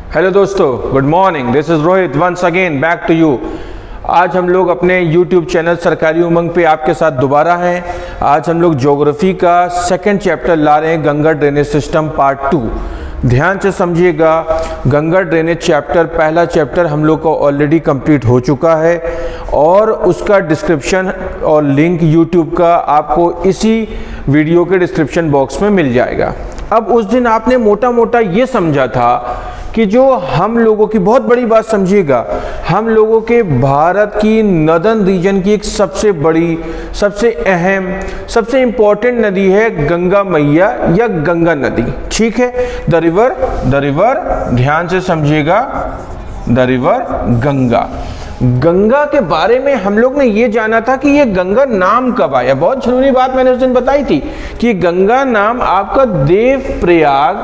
Hello दोस्तों, good morning. This is Rohit once again back to you. आज हम लोग अपने YouTube चैनल सरकारी उमंग पे आपके साथ दोबारा हैं। आज हम लोग ज्योग्राफी का सेकंड चैप्टर ला रहे हैं, गंगा ड्रेनेज सिस्टम पार्ट 2। ध्यान से समझिएगा। गंगा ड्रेनेज चैप्टर, पहला चैप्टर हम लोग को ऑलरेडी कंप्लीट हो चुका है और उसका डिस्क्रिप्शन और लिंक YouTube का आपको इसी वीडियो के डिस्क्रिप्शन बॉक्स में मिल जाएगा। अब उस दिन आपने मोटा मोटा ये समझा था कि जो हम लोगों की, बहुत बड़ी बात समझिएगा, हम लोगों के भारत की नदर्न रीजन की एक सबसे बड़ी, सबसे अहम, सबसे इंपॉर्टेंट नदी है गंगा मैया या गंगा नदी। ठीक है, द रिवर, ध्यान से समझिएगा, द रिवर गंगा। गंगा के बारे में हम लोग ने ये जाना था कि ये गंगा नाम कब आया। बहुत जरूरी बात मैंने उस दिन बताई थी कि गंगा नाम आपका देव प्रयाग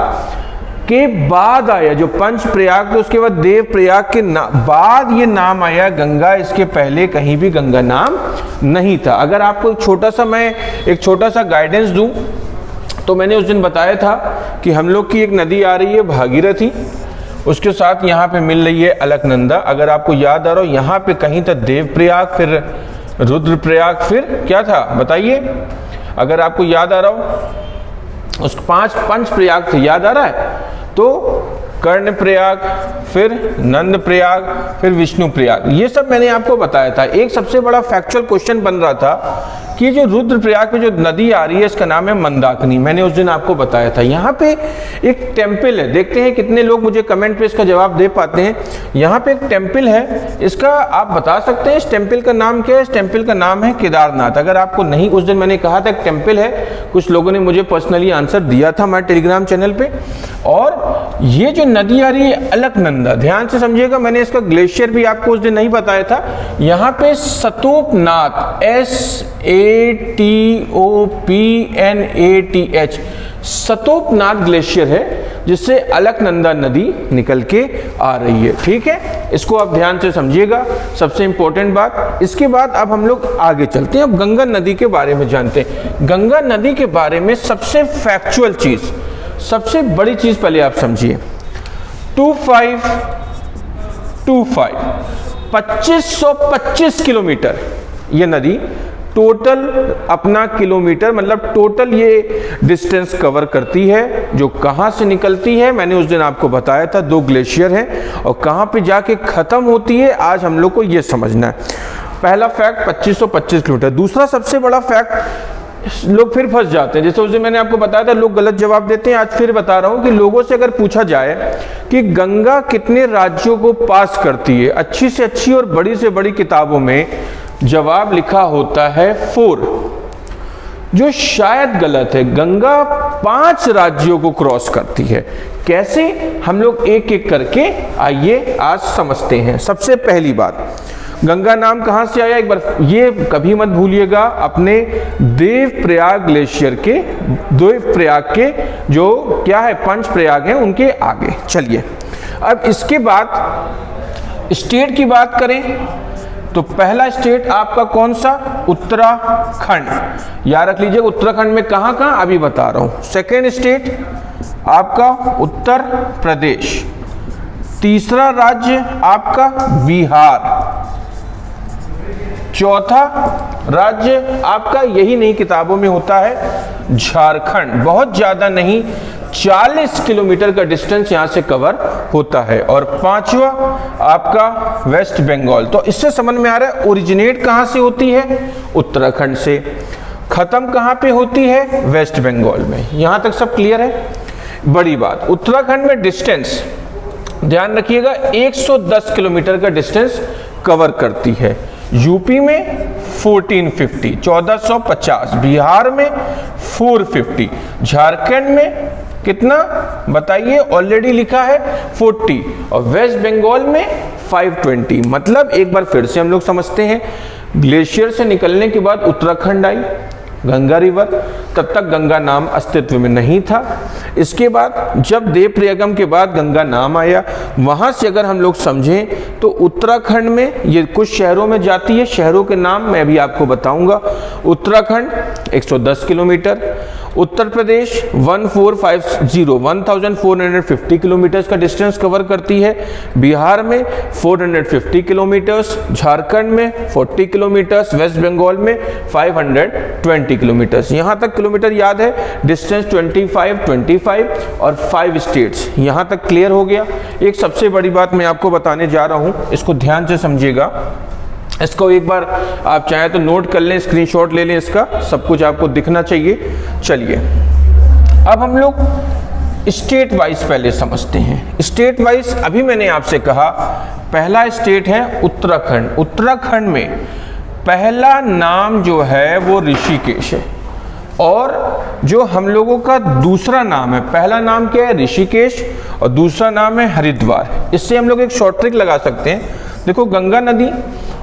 के बाद आया। जो पंच प्रयाग थे उसके बाद देव प्रयाग के बाद ये नाम आया गंगा। इसके पहले कहीं भी गंगा नाम नहीं था। अगर आपको एक छोटा सा गाइडेंस दूं तो मैंने उस दिन बताया था कि हम लोग की एक नदी आ रही है भागीरथी, उसके साथ यहाँ पे मिल रही है अलकनंदा। अगर आपको याद आ रहा हो, यहाँ पे कहीं था देव प्रयाग, फिर रुद्रप्रयाग, फिर क्या था बताइए। अगर आपको याद आ रहा हो, उस पंच प्रयाग थे, याद आ रहा है? तो कर्ण प्रयाग, फिर नंद प्रयाग, फिर विष्णु प्रयाग, ये सब मैंने आपको बताया था। एक सबसे बड़ा फैक्चुअल क्वेश्चन बन रहा था कि जो रुद्रप्रयाग पे जो नदी आ रही है इसका नाम है मंदाकिनी। मैंने उस दिन आपको बताया था। यहाँ पे एक टेम्पल है, देखते हैं कितने लोग मुझे कमेंट पे इसका जवाब दे पाते हैं। यहाँ पे एक टेम्पल है, इसका आप बता सकते हैं इस टेम्पल का नाम क्या है? इस टेम्पल का नाम है केदारनाथ। अगर आपको नहीं, उस दिन मैंने कहा था एक टेम्पल है, कुछ लोगों ने मुझे पर्सनली आंसर दिया था हमारे टेलीग्राम चैनल पे। और ये जो नदी आ रही है अलकनंदा, ध्यान से समझिएगा, मैंने इसका ग्लेशियर भी आपको उस दिन नहीं बताया था। यहाँ पे सतोपनाथ, SATOPNATH, सतोपनाथ ग्लेशियर है जिससे अलकनंदा नदी निकल के आ रही है। ठीक है, इसको आप ध्यान से समझिएगा, सबसे इंपॉर्टेंट बात। इसके बाद अब हम लोग आगे चलते हैं, अब गंगा नदी के बारे में जानते हैं। गंगा नदी के बारे में सबसे फैक्चुअल चीज, सबसे बड़ी चीज पहले आप समझिए। 2525 किलोमीटर ये नदी टोटल अपना किलोमीटर, मतलब टोटल ये डिस्टेंस कवर करती है। जो कहां से निकलती है मैंने उस दिन आपको बताया था, 2 ग्लेशियर हैं, और कहां पे जाके खत्म होती है आज हम लोग को ये समझना है। पहला फैक्ट 2525 किलोमीटर। दूसरा सबसे बड़ा फैक्ट, लोग फिर फंस जाते हैं, जैसे उस दिन मैंने आपको बताया था, लोग गलत जवाब देते हैं। आज फिर बता रहा हूं कि लोगों से अगर पूछा जाए कि गंगा कितने राज्यों को पास करती है, अच्छी से अच्छी और बड़ी से बड़ी किताबों में जवाब लिखा होता है 4, जो शायद गलत है। गंगा 5 राज्यों को क्रॉस करती है। कैसे, हम लोग एक एक करके आइए आज समझते हैं। सबसे पहली बात, गंगा नाम कहां से आया, एक बार ये कभी मत भूलिएगा, अपने देव प्रयाग ग्लेशियर के, देव प्रयाग के जो क्या है पंच प्रयाग हैं उनके आगे। चलिए, अब इसके बाद स्टेट की बात करें तो पहला स्टेट आपका कौन सा? उत्तराखंड। याद रख लीजिए, उत्तराखंड में कहां कहां अभी बता रहा हूं। सेकेंड स्टेट आपका उत्तर प्रदेश। तीसरा राज्य आपका बिहार। चौथा राज्य आपका, यही नहीं किताबों में होता है, झारखंड। बहुत ज्यादा नहीं, 40 किलोमीटर का डिस्टेंस यहां से कवर होता है। और पांचवा आपका वेस्ट बंगाल। तो इससे समझ में आ रहा है ओरिजिनेट कहां से होती है? उत्तराखंड से। खत्म कहां पे होती है? वेस्ट बंगाल में। यहां तक सब क्लियर है? बड़ी बात, उत्तराखंड में डिस्टेंस ध्यान रखिएगा 110 किलोमीटर का डिस्टेंस कवर करती है। यूपी में 1450, बिहार में 450, झारखंड में कितना बताइए? ऑलरेडी लिखा है 40, और वेस्ट बंगाल में 520। मतलब एक बार फिर से हम लोग समझते हैं, ग्लेशियर से निकलने के बाद उत्तराखंड आई गंगा रिवर, तब तक गंगा नाम अस्तित्व में नहीं था। इसके बाद जब देवप्रयागम के बाद गंगा नाम आया, वहां से अगर हम लोग समझें तो उत्तराखंड में ये कुछ शहरों में जाती है। शहरों के नाम मैं अभी आपको बताऊंगा। उत्तराखंड 110 किलोमीटर, उत्तर प्रदेश 1450 किलोमीटर्स का डिस्टेंस कवर करती है। बिहार में 450 किलोमीटर्स, झारखंड में 40 किलोमीटर्स, वेस्ट बंगाल में 520 किलोमीटर्स। यहाँ तक किलोमीटर याद है, डिस्टेंस 25 और 5 स्टेट्स। यहाँ तक क्लियर हो गया। एक सबसे बड़ी बात मैं आपको बताने जा रहा हूँ, इसको ध्यान से समझिएगा। इसको एक बार आप चाहें तो नोट कर लें, स्क्रीनशॉट ले लें, इसका सब कुछ आपको दिखना चाहिए। चलिए अब हम लोग स्टेट वाइज पहले समझते हैं। स्टेट वाइज अभी मैंने आपसे कहा पहला स्टेट है उत्तराखंड। उत्तराखंड में पहला नाम जो है वो ऋषिकेश है, और जो हम लोगों का दूसरा नाम है, पहला नाम क्या है ऋषिकेश और दूसरा नाम है हरिद्वार। इससे हम लोग एक शॉर्ट ट्रिक लगा सकते हैं। देखो गंगा नदी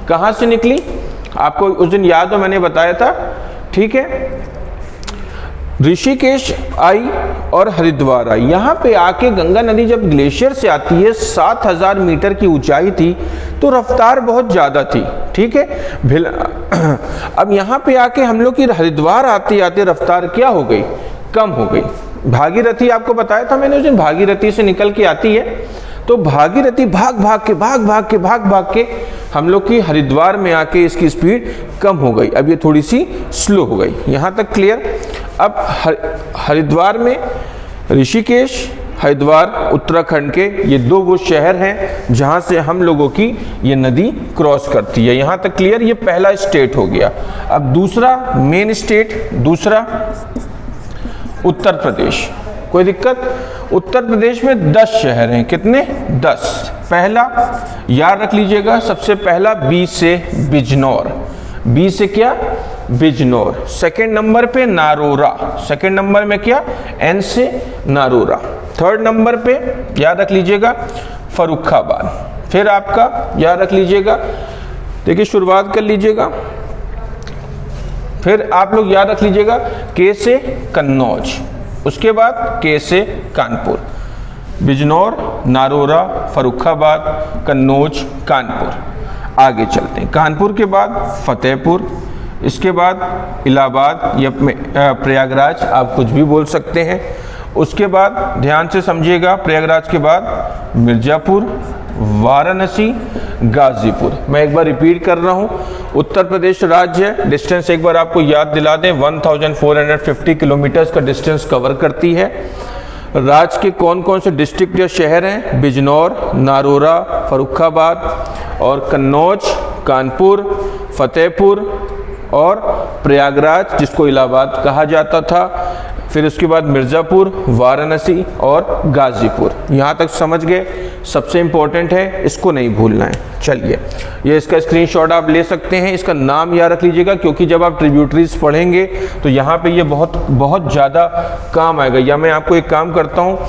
कहाँ से निकली, आपको उस दिन याद हो मैंने बताया था, ठीक है। ऋषिकेश आई और हरिद्वार आई। यहाँ पे आके गंगा नदी जब ग्लेशियर से आती है, 7000 मीटर की ऊंचाई थी, तो रफ्तार बहुत ज़्यादा थी, ठीक है। अब यहाँ पे आके हम लोग की हरिद्वार आते आते रफ्तार क्या हो गई, कम हो गई। भागीरथी आपको बताया था मैंने उस दिन, भागीरथी से निकल के आती है, तो भागीरथी भाग भाग के हम लोग की हरिद्वार में आके इसकी स्पीड कम हो गई। अब ये थोड़ी सी स्लो हो गई। यहाँ तक क्लियर। अब हरिद्वार में ऋषिकेश, हरिद्वार उत्तराखंड के ये दो वो शहर हैं जहाँ से हम लोगों की ये नदी क्रॉस करती है। यहाँ तक क्लियर। ये पहला स्टेट हो गया। अब दूसरा मेन स्टेट, दूसरा उत्तर प्रदेश। कोई दिक्कत? उत्तर प्रदेश में 10 शहर हैं। कितने? 10। पहला याद रख लीजिएगा, सबसे पहला बी से बिजनौर। बी से क्या? बिजनौर। सेकंड नंबर पे नारोरा। सेकंड नंबर में क्या? एन से नारोरा। थर्ड नंबर पे याद रख लीजिएगा फर्रुखाबाद। फिर आपका याद रख लीजिएगा, देखिए शुरुआत कर लीजिएगा, फिर आप लोग याद रख लीजिएगा के से कन्नौज, उसके बाद के से कानपुर। बिजनौर, नारोरा, फर्रुखाबाद, कन्नौज, कानपुर। आगे चलते हैं। कानपुर के बाद फतेहपुर, इसके बाद इलाहाबाद या प्रयागराज, आप कुछ भी बोल सकते हैं। उसके बाद ध्यान से समझिएगा, प्रयागराज के बाद मिर्जापुर, वाराणसी, गाजीपुर। मैं एक बार रिपीट कर रहा हूं, उत्तर प्रदेश राज्य है, डिस्टेंस एक बार आपको याद दिला दें, 1450 किलोमीटर्स का डिस्टेंस कवर करती है। राज्य के कौन कौन से डिस्ट्रिक्ट या शहर हैं? बिजनौर, नारोरा, फर्रुखाबाद और कन्नौज, कानपुर, फतेहपुर और प्रयागराज जिसको इलाहाबाद कहा जाता था। फिर उसके बाद मिर्ज़ापुर, वाराणसी और गाजीपुर। यहाँ तक समझ गए? सबसे इम्पोर्टेंट है, इसको नहीं भूलना है। चलिए ये इसका स्क्रीनशॉट आप ले सकते हैं। इसका नाम याद रख लीजिएगा, क्योंकि जब आप ट्रिब्यूटरीज पढ़ेंगे तो यहाँ पे ये बहुत ज़्यादा काम आएगा। या मैं आपको एक काम करता हूँ,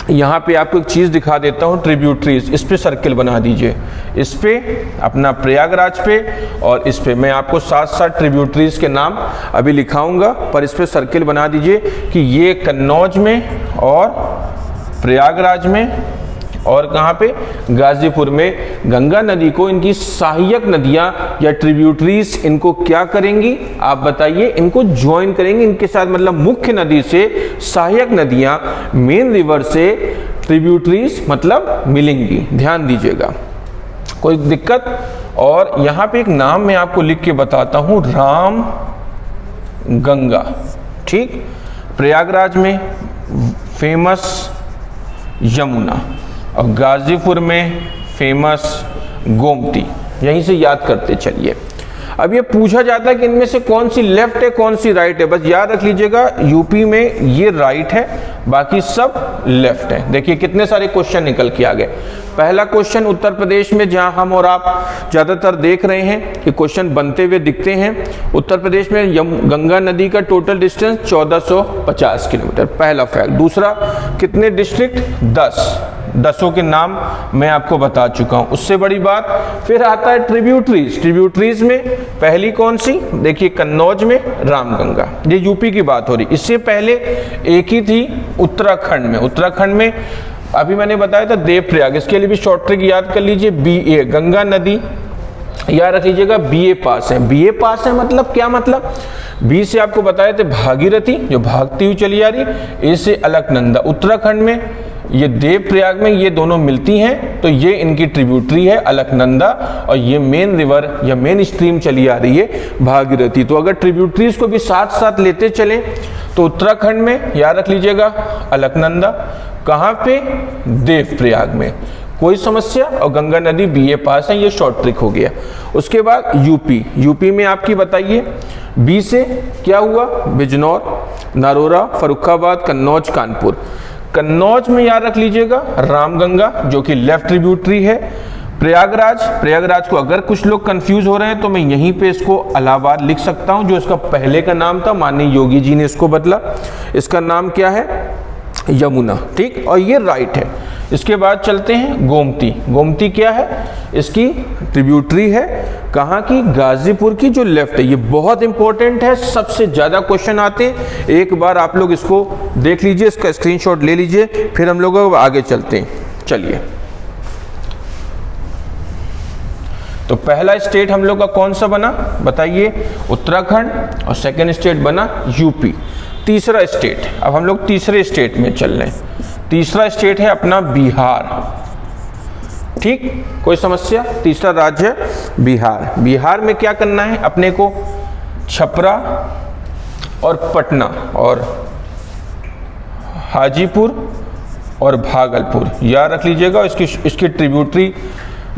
यहाँ पे आपको एक चीज़ दिखा देता हूँ, ट्रिब्यूटरीज, इस पे सर्किल बना दीजिए, इस पे अपना प्रयागराज पे और इस पे। मैं आपको साथ साथ ट्रिब्यूटरीज के नाम अभी लिखाऊंगा, पर इस पे सर्किल बना दीजिए कि ये कन्नौज में और प्रयागराज में और कहाँ पे? गाजीपुर में गंगा नदी को इनकी सहायक नदियाँ या ट्रिब्यूटरीज इनको क्या करेंगी आप बताइए? इनको ज्वाइन करेंगी इनके साथ, मतलब मुख्य नदी से सहायक नदियाँ मेन रिवर से ट्रिब्यूटरीज मतलब मिलेंगी। ध्यान दीजिएगा, कोई दिक्कत? और यहाँ पे एक नाम मैं आपको लिख के बताता हूँ, राम गंगा, ठीक। प्रयागराज में फेमस यमुना और गाजीपुर में फेमस गोमती। यहीं से याद करते चलिए। अब ये पूछा जाता है कि इनमें से कौन सी लेफ्ट है कौन सी राइट है। बस याद रख लीजिएगा, यूपी में ये राइट है, बाकी सब लेफ्ट है। देखिए कितने सारे क्वेश्चन निकल के आ गए। पहला क्वेश्चन उत्तर प्रदेश में, जहां हम और आप ज़्यादातर देख रहे हैं कि क्वेश्चन बनते हुए दिखते हैं। उत्तर प्रदेश में गंगा नदी का टोटल डिस्टेंस 1450 किलोमीटर, पहला फैक्ट। दूसरा, कितने डिस्ट्रिक्ट? 10। 10 के नाम मैं आपको बता चुका हूं। उससे बड़ी बात फिर आता है ट्रिब्यूटरीज। ट्रिब्यूटरीज में पहली कौन सी? देखिए कन्नौज में रामगंगा, ये यूपी की बात हो रही। इससे पहले एक ही थी उत्तराखंड में। उत्तराखंड में अभी मैंने बताया था देवप्रयाग, इसके लिए भी शॉर्ट ट्रिक याद कर लीजिए, BA। गंगा नदी याद रख लीजिएगा BA पास है। BA पास है मतलब क्या? मतलब बी से आपको बताए थे भागीरथी जो भागती हुई चली आ रही। ए से अलकनंदा, उत्तराखंड में ये देवप्रयाग में ये दोनों मिलती हैं, तो ये इनकी ट्रिब्यूटरी है अलकनंदा, और ये मेन रिवर या मेन स्ट्रीम चली आ रही है भागीरथी। तो अगर ट्रिब्यूटरीज को भी साथ साथ लेते चले तो उत्तराखंड में याद रख लीजिएगा अलकनंदा, कहाँ पे, देवप्रयाग में। कोई समस्या? और गंगा नदी बीए पास है, ये शॉर्ट ट्रिक हो गया। उसके बाद यूपी, यूपी में आपकी बताइए बी से क्या हुआ, बिजनौर, नरोरा, फर्रुखाबाद, कन्नौज, कानपुर। कन्नौज में याद रख लीजिएगा रामगंगा जो कि लेफ्ट ट्रिब्यूटरी है। प्रयागराज, प्रयागराज को अगर कुछ लोग कंफ्यूज हो रहे हैं तो मैं यहीं पे इसको इलाहाबाद लिख सकता हूं, जो इसका पहले का नाम था, माननीय योगी जी ने इसको बदला। इसका नाम क्या है, यमुना, ठीक, और ये राइट है। इसके बाद चलते हैं गोमती। गोमती क्या है, इसकी ट्रिब्यूटरी है कहाँ की, गाजीपुर की, जो लेफ्ट है। ये बहुत इंपॉर्टेंट है, सबसे ज्यादा क्वेश्चन आते हैं। एक बार आप लोग इसको देख लीजिए, इसका स्क्रीनशॉट ले लीजिए, फिर हम लोग आगे चलते हैं। चलिए, तो पहला स्टेट हम लोग का कौन सा बना बताइए, उत्तराखंड, और सेकंड स्टेट बना यूपी। तीसरा स्टेट, अब हम लोग तीसरे स्टेट में चल रहे हैं। तीसरा स्टेट है अपना बिहार, ठीक, कोई समस्या? तीसरा राज्य बिहार। बिहार में क्या करना है अपने को, छपरा और पटना और हाजीपुर और भागलपुर याद रख लीजिएगा। इसकी ट्रिब्यूटरी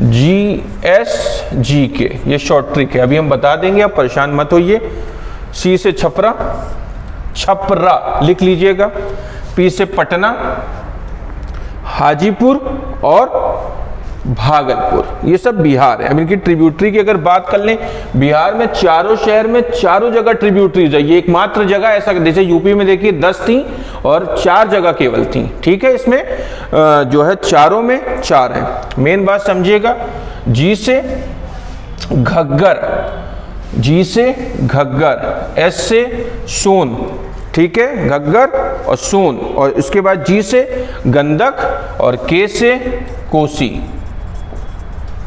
GSGK, ये शॉर्ट ट्रिक है, अभी हम बता देंगे, आप परेशान मत होइए। सी से छपरा, छपरा लिख लीजिएगा। पी से पटना, हाजीपुर और भागलपुर, ये सब बिहार है। अब इनकी ट्रिब्यूटरी की अगर बात कर लें, बिहार में चारों शहर में चारों जगह ट्रिब्यूटरीज है। ये एकमात्र जगह ऐसा, जैसे यूपी में देखिए 10 थी और 4 जगह केवल थी, ठीक है। इसमें जो है चारों में 4 है। मेन बात समझिएगा, जी से घग्गर, जी से घग्गर, एस से सोन, ठीक है, घग्गर और सोन, और इसके बाद जी से गंडक और के से कोसी,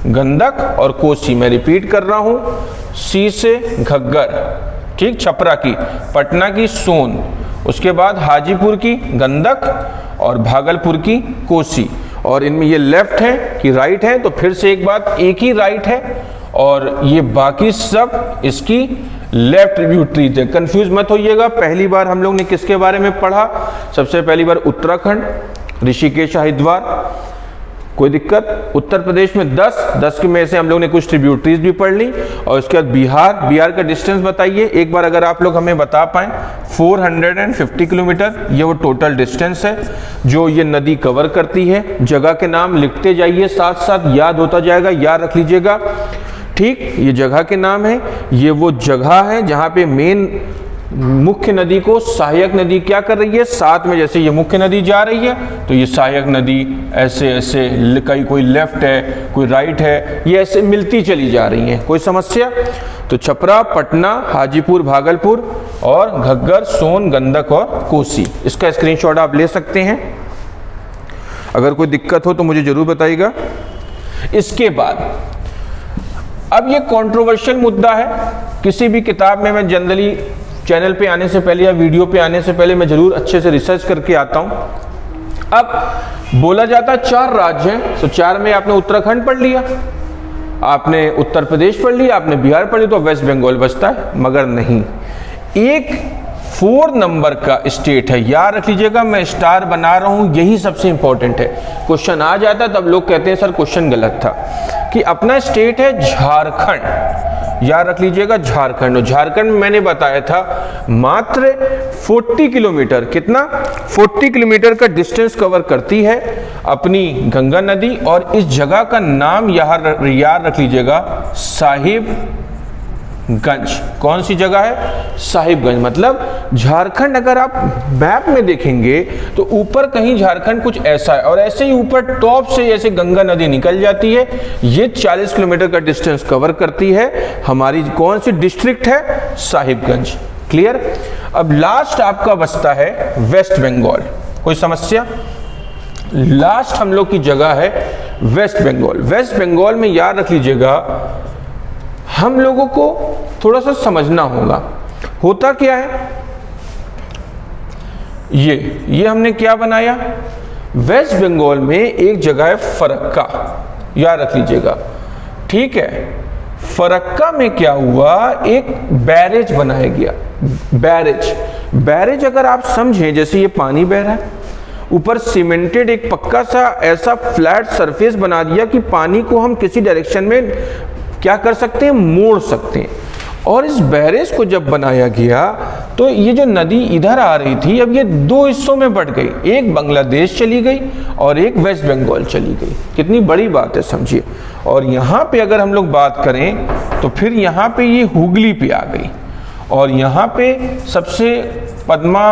गंडक और कोसी। मैं रिपीट कर रहा हूं, सी से घग्गर, ठीक, छपरा की, पटना की सोन, उसके बाद हाजीपुर की गंडक और भागलपुर की कोसी। और इनमें ये लेफ्ट है कि राइट है, तो फिर से एक बात, एक ही राइट है और ये बाकी सब इसकी लेफ्ट ट्रिब्यूटरीज है। कंफ्यूज मत होइएगा। पहली बार हम लोग ने किसके बारे में पढ़ा, सबसे पहली बार उत्तराखंड, ऋषिकेश, हरिद्वार, कोई दिक्कत। उत्तर प्रदेश में 10 के में से हम लोग ने कुछ ट्रिब्यूटरीज भी पढ़ ली। और उसके बाद बिहार, बिहार का डिस्टेंस बताइए एक बार, अगर आप लोग हमें बता पाएं। 450 किलोमीटर, ये वो टोटल डिस्टेंस है जो ये नदी कवर करती है। जगह के नाम लिखते जाइए, साथ साथ याद होता जाएगा, याद रख लीजिएगा, ठीक। ये जगह के नाम है, ये वो जगह है जहां पे मेन मुख्य नदी को सहायक नदी क्या कर रही है, साथ में जैसे ये मुख्य नदी जा रही है तो ये सहायक नदी ऐसे ऐसे, कोई लेफ्ट है कोई राइट है, ये ऐसे मिलती चली जा रही है। कोई समस्या? तो छपरा, पटना, हाजीपुर, भागलपुर और घग्गर, सोन, गंडक और कोसी। इसका स्क्रीनशॉट आप ले सकते हैं। अगर कोई दिक्कत हो तो मुझे जरूर बताइएगा। इसके बाद अब ये कंट्रोवर्शियल मुद्दा है, किसी भी किताब में मैं जनरली चैनल पे आने से पहले या वीडियो पे आने से पहले मैं जरूर अच्छे से रिसर्च करके आता हूं। अब बोला जाता है 4 राज्य हैं, तो 4 में आपने उत्तराखंड पढ़ लिया, आपने उत्तर प्रदेश पढ़ लिया, आपने बिहार पढ़ लिया, तो वेस्ट बंगाल बचता है। मगर नहीं, एक 4 नंबर का स्टेट है, याद रख लीजिएगा, मैं स्टार बना रहा हूं, यही सबसे इंपॉर्टेंट है। क्वेश्चन आ जाता है तब लोग कहते हैं सर क्वेश्चन गलत था, कि अपना स्टेट है झारखंड। याद रख लीजिएगा झारखंड। और झारखंड में मैंने बताया था मात्र 40 किलोमीटर, कितना, 40 किलोमीटर का डिस्टेंस कवर करती है अपनी गंगा नदी। और इस जगह का नाम याद रख लीजिएगा साहिबगंज। कौन सी जगह है? साहिबगंज। मतलब झारखंड अगर आप मैप में देखेंगे तो ऊपर कहीं झारखंड कुछ ऐसा है, और ऐसे ही ऊपर टॉप से ऐसे गंगा नदी निकल जाती है। ये 40 किलोमीटर का डिस्टेंस कवर करती है। हमारी कौन सी डिस्ट्रिक्ट है? साहिबगंज। क्लियर? अब लास्ट आपका बचता है वेस्ट बंगाल। कोई समस्या? लास्ट हम लोग की जगह है वेस्ट बंगाल। वेस्ट बंगाल में याद रख लीजिएगा, हम लोगों को थोड़ा सा समझना होगा। होता क्या है, ये हमने क्या बनाया, वेस्ट बंगाल में एक जगह है फरक्का, याद रख लीजिएगा, ठीक है। फरक्का में क्या हुआ, एक बैरेज बनाया गया। बैरेज अगर आप समझें, जैसे ये पानी बह रहा है, ऊपर सीमेंटेड एक पक्का सा ऐसा फ्लैट सरफेस बना दिया कि पानी को हम किसी डायरेक्शन में क्या कर सकते हैं, मोड़ सकते हैं। और इस बैरेज को जब बनाया गया तो ये जो नदी इधर आ रही थी, अब ये दो हिस्सों में बट गई, एक बांग्लादेश चली गई और एक वेस्ट बंगाल चली गई। कितनी बड़ी बात है, समझिए। और यहाँ पे अगर हम लोग बात करें तो फिर यहाँ पे ये हुगली पे आ गई, और यहाँ पे सबसे पद्मा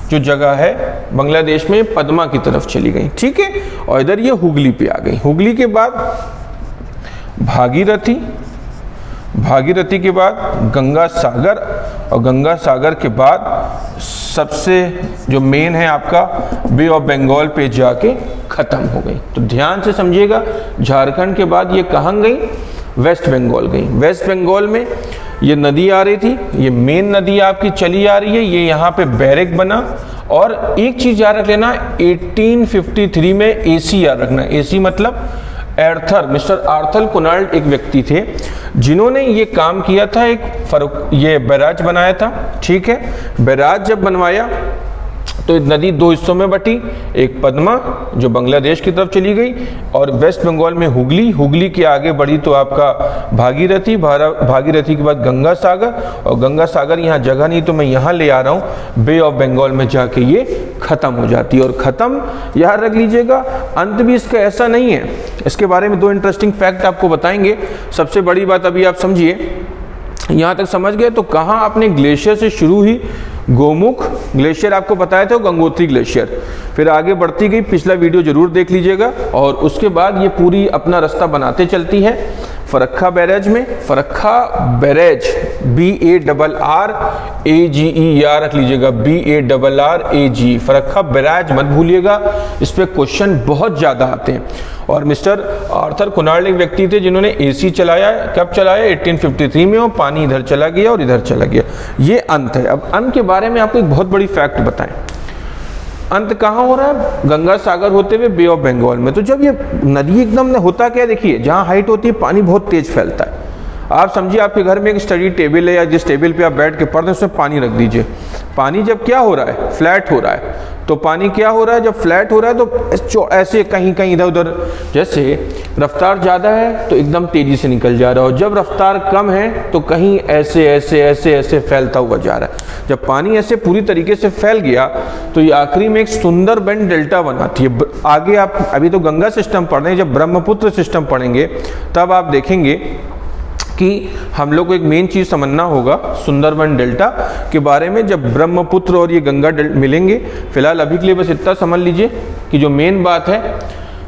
जो जगह है बांग्लादेश में, पद्मा की तरफ चली गई, ठीक है। और इधर ये हुगली पे आ गई। हुगली के बाद भागीरथी के बाद गंगा सागर, और गंगा सागर के बाद सबसे जो मेन है आपका बे ऑफ बंगाल पे जाके खत्म हो गई। तो ध्यान से समझिएगा, झारखंड के बाद ये कहाँ गई, वेस्ट बंगाल गई। वेस्ट बंगाल में ये नदी आ रही थी, ये मेन नदी आपकी चली आ रही है, ये यहाँ पे बैरक बना। और एक चीज याद रख लेना, 1853 में एसी याद रखना। एसी मतलब मिस्टर आर्थर कोनाल्ड एक व्यक्ति थे जिन्होंने ये काम किया था, ये बैराज बनाया था, ठीक है। बैराज जब बनवाया तो नदी दो हिस्सों में बटी, एक पद्मा जो बांग्लादेश की तरफ चली गई, और वेस्ट बंगाल में हुगली के आगे बढ़ी तो आपका भागीरथी के बाद गंगा सागर, और गंगा सागर यहाँ जगह नहीं तो मैं यहाँ ले आ रहा हूँ, बे ऑफ बंगाल में जाके ये खत्म हो जाती है। और खत्म याद रख लीजिएगा, अंत भी इसका ऐसा नहीं है। इसके बारे में दो इंटरेस्टिंग फैक्ट आपको बताएंगे। सबसे बड़ी बात अभी आप समझिए, यहाँ तक समझ गए तो कहाँ आपने ग्लेशियर से शुरू हुई, गोमुख ग्लेशियर आपको बताया था, गंगोत्री ग्लेशियर, फिर आगे बढ़ती गई, पिछला वीडियो जरूर देख लीजिएगा। और उसके बाद ये पूरी अपना रास्ता बनाते चलती है फरक्का बैरेज में। फरक्का बैरेज BARRAGE याद रख लीजिएगा, BARRAGE, फरक्का बैरेज मत भूलिएगा, इस पे क्वेश्चन बहुत ज्यादा आते हैं। और मिस्टर आर्थर कोनाल्ड एक व्यक्ति थे जिन्होंने एसी चलाया। कब चलाया, 1853 में, और पानी इधर चला गया और इधर चला गया। ये अंत है। अब अंत के बारे में आपको एक बहुत बड़ी फैक्ट बताएं, अंत कहाँ हो रहा है, गंगा सागर होते हुए बे ऑफ बंगाल में। तो जब ये नदी एकदम होता क्या, देखिए जहाँ हाइट होती है पानी बहुत तेज फैलता है। आप समझिए आपके घर में एक स्टडी टेबल है, या जिस टेबल पे आप बैठ के पढ़ते हैं उसमें पानी रख दीजिए। पानी जब क्या हो रहा है, फ्लैट हो रहा है, तो पानी क्या हो रहा है, जब फ्लैट हो रहा है तो ऐसे कहीं कहीं इधर उधर, जैसे रफ्तार ज़्यादा है तो एकदम तेज़ी से निकल जा रहा है, और जब रफ्तार कम है तो कहीं ऐसे ऐसे ऐसे ऐसे फैलता हुआ जा रहा है। जब पानी ऐसे पूरी तरीके से फैल गया तो ये आखिरी में एक सुंदरबन डेल्टा बनाती है। आगे आप अभी तो गंगा सिस्टम पढ़ रहे हैं, जब ब्रह्मपुत्र सिस्टम पढ़ेंगे तब आप देखेंगे कि हम लोग को एक मेन चीज़ समझना होगा सुंदरबन डेल्टा के बारे में, जब ब्रह्मपुत्र और ये गंगा मिलेंगे। फिलहाल अभी के लिए बस इतना समझ लीजिए कि जो मेन बात है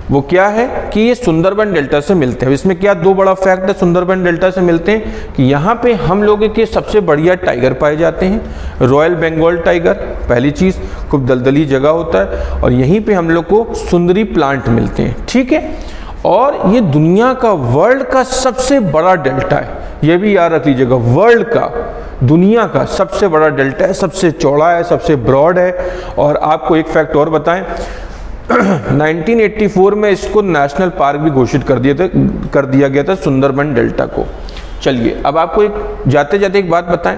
वो क्या है कि ये सुंदरबन डेल्टा से मिलते हैं। इसमें क्या दो बड़ा फैक्ट है सुंदरबन डेल्टा से मिलते हैं कि यहाँ पे हम लोगों के सबसे बढ़िया टाइगर पाए जाते हैं, रॉयल बंगाल टाइगर, पहली चीज़ खूब दलदली जगह होता है, और यहीं पे हम लोग को सुंदरी प्लांट मिलते हैं, ठीक है। और ये दुनिया का, वर्ल्ड का सबसे बड़ा डेल्टा है, ये भी याद रख लीजिएगा, वर्ल्ड का, दुनिया का सबसे बड़ा डेल्टा है, सबसे चौड़ा है, सबसे ब्रॉड है। और आपको एक फैक्ट और बताएं, 1984 में इसको नेशनल पार्क भी घोषित कर दिया गया था सुंदरबन डेल्टा को। चलिए अब आपको एक जाते जाते एक बात बताएं,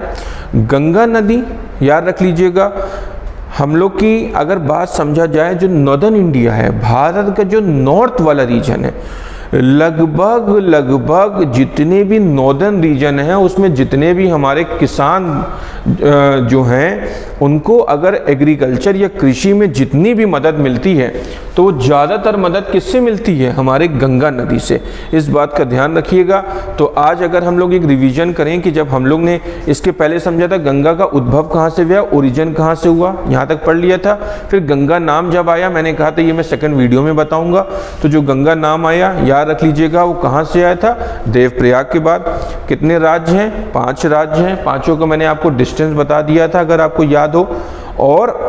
गंगा नदी याद रख लीजिएगा, हम लोग की अगर बात समझा जाए, जो नॉर्दर्न इंडिया है, भारत का जो नॉर्थ वाला रीजन है, लगभग जितने भी नॉर्दर्न रीजन हैं उसमें जितने भी हमारे किसान जो हैं उनको अगर एग्रीकल्चर या कृषि में जितनी भी मदद मिलती है तो वो ज़्यादातर मदद किससे मिलती है, हमारे गंगा नदी से। इस बात का ध्यान रखिएगा। तो आज अगर हम लोग एक रिवीजन करें कि जब हम लोग ने इसके पहले समझा था गंगा का उद्भव कहाँ से हुआ, ओरिजिन कहाँ से हुआ, यहाँ तक पढ़ लिया था। फिर गंगा नाम जब आया, मैंने कहा था ये मैं सेकंड वीडियो में बताऊंगा। तो जो गंगा नाम आया याद रख लीजिएगा, वो कहाँ से आया था, देवप्रयाग के बाद। कितने राज्य हैं, 5 राज्य हैं, पांचों का मैंने आपको डिस्टेंस बता दिया था अगर आपको याद हो। और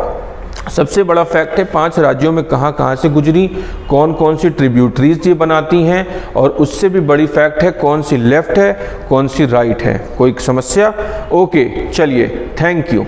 सबसे बड़ा फैक्ट है 5 राज्यों में कहाँ कहाँ से गुजरी, कौन कौन सी ट्रिब्यूटरीज ये बनाती हैं, और उससे भी बड़ी फैक्ट है कौन सी लेफ्ट है कौन सी राइट है। कोई समस्या? ओके, चलिए, थैंक यू।